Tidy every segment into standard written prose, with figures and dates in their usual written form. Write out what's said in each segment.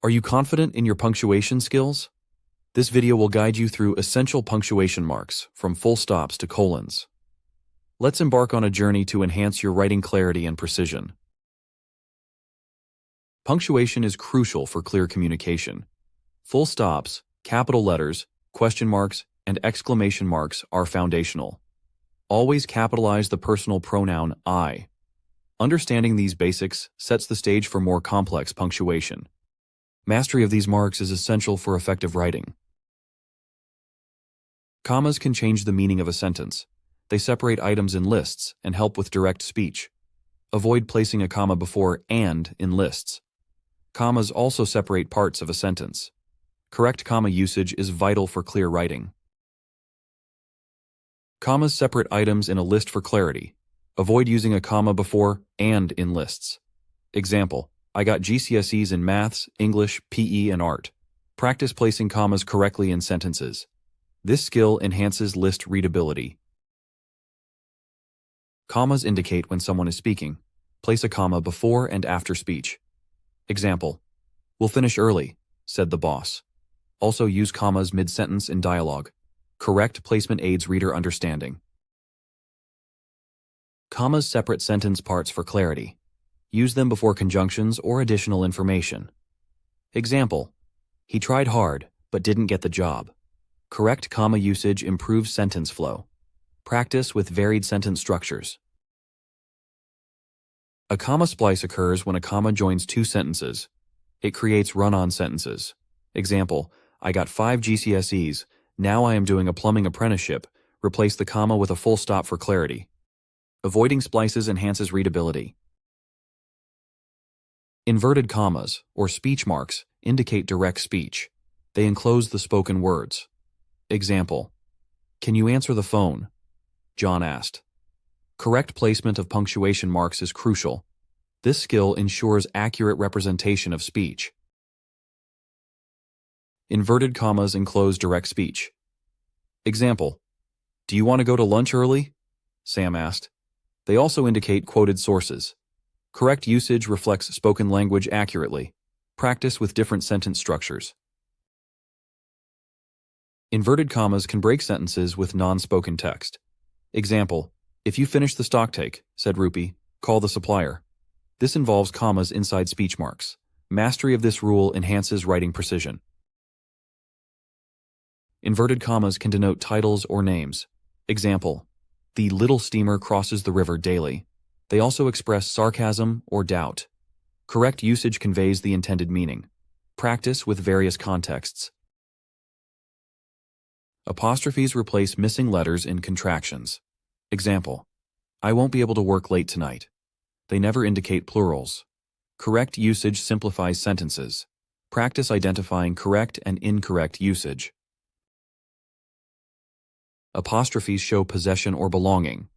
Are you confident in your punctuation skills? This video will guide you through essential punctuation marks, from full stops to colons. Let's embark on a journey to enhance your writing clarity and precision. Punctuation is crucial for clear communication. Full stops, capital letters, question marks, and exclamation marks are foundational. Always capitalize the personal pronoun I. Understanding these basics sets the stage for more complex punctuation. Mastery of these marks is essential for effective writing. Commas can change the meaning of a sentence. They separate items in lists and help with direct speech. Avoid placing a comma before "and" in lists. Commas also separate parts of a sentence. Correct comma usage is vital for clear writing. Commas separate items in a list for clarity. Avoid using a comma before "and" in lists. Example: I got GCSEs in maths, English, PE, and art. Practice placing commas correctly in sentences. This skill enhances list readability. Commas indicate when someone is speaking. Place a comma before and after speech. Example: We'll finish early, said the boss. Also use commas mid-sentence in dialogue. Correct placement aids reader understanding. Commas separate sentence parts for clarity. Use them before conjunctions or additional information. Example: He tried hard, but didn't get the job. Correct comma usage improves sentence flow. Practice with varied sentence structures. A comma splice occurs when a comma joins two sentences. It creates run-on sentences. Example: I got 5 GCSEs, now I am doing a plumbing apprenticeship. Replace the comma with a full stop for clarity. Avoiding splices enhances readability. Inverted commas, or speech marks, indicate direct speech. They enclose the spoken words. Example: Can you answer the phone? John asked. Correct placement of punctuation marks is crucial. This skill ensures accurate representation of speech. Inverted commas enclose direct speech. Example: Do you want to go to lunch early? Sam asked. They also indicate quoted sources. Correct usage reflects spoken language accurately. Practice with different sentence structures. Inverted commas can break sentences with non-spoken text. Example: If you finish the stocktake, said Rupi, call the supplier. This involves commas inside speech marks. Mastery of this rule enhances writing precision. Inverted commas can denote titles or names. Example: The little steamer crosses the river daily. They also express sarcasm or doubt. Correct usage conveys the intended meaning. Practice with various contexts. Apostrophes replace missing letters in contractions. Example: I won't be able to work late tonight. They never indicate plurals. Correct usage simplifies sentences. Practice identifying correct and incorrect usage. Apostrophes show possession or belonging.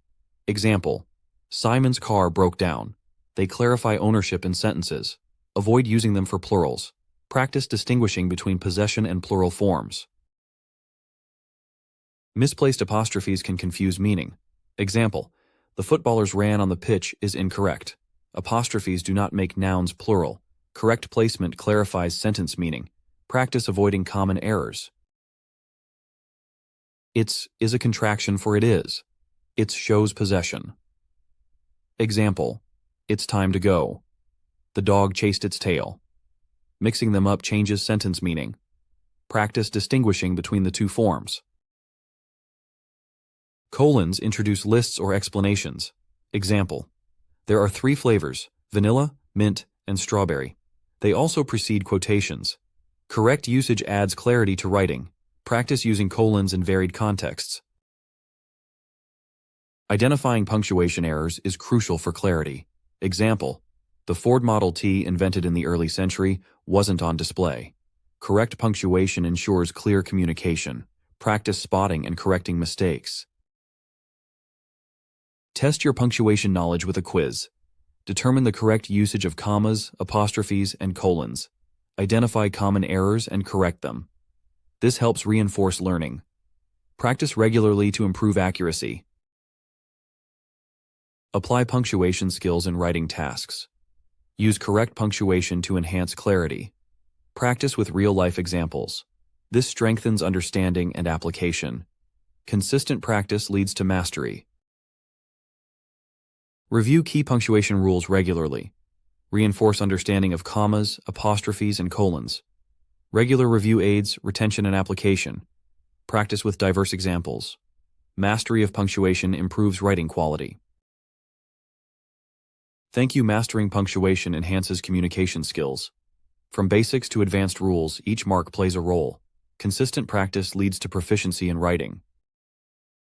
Example: Simon's car broke down. They clarify ownership in sentences. Avoid using them for plurals. Practice distinguishing between possession and plural forms. Misplaced apostrophes can confuse meaning. Example: The footballers ran on the pitch is incorrect. Apostrophes do not make nouns plural. Correct placement clarifies sentence meaning. Practice avoiding common errors. It's is a contraction for it is. It shows possession. Example: It's time to go. The dog chased its tail. Mixing them up changes sentence meaning. Practice distinguishing between the two forms. Colons introduce lists or explanations. Example: There are 3 flavors: vanilla, mint, and strawberry. They also precede quotations. Correct usage adds clarity to writing. Practice using colons in varied contexts. Identifying punctuation errors is crucial for clarity. Example: The Ford Model T invented in the early century wasn't on display. Correct punctuation ensures clear communication. Practice spotting and correcting mistakes. Test your punctuation knowledge with a quiz. Determine the correct usage of commas, apostrophes, and colons. Identify common errors and correct them. This helps reinforce learning. Practice regularly to improve accuracy. Apply punctuation skills in writing tasks. Use correct punctuation to enhance clarity. Practice with real-life examples. This strengthens understanding and application. Consistent practice leads to mastery. Review key punctuation rules regularly. Reinforce understanding of commas, apostrophes, and colons. Regular review aids retention and application. Practice with diverse examples. Mastery of punctuation improves writing quality. Thank you. Mastering punctuation enhances communication skills. From basics to advanced rules, each mark plays a role. Consistent practice leads to proficiency in writing.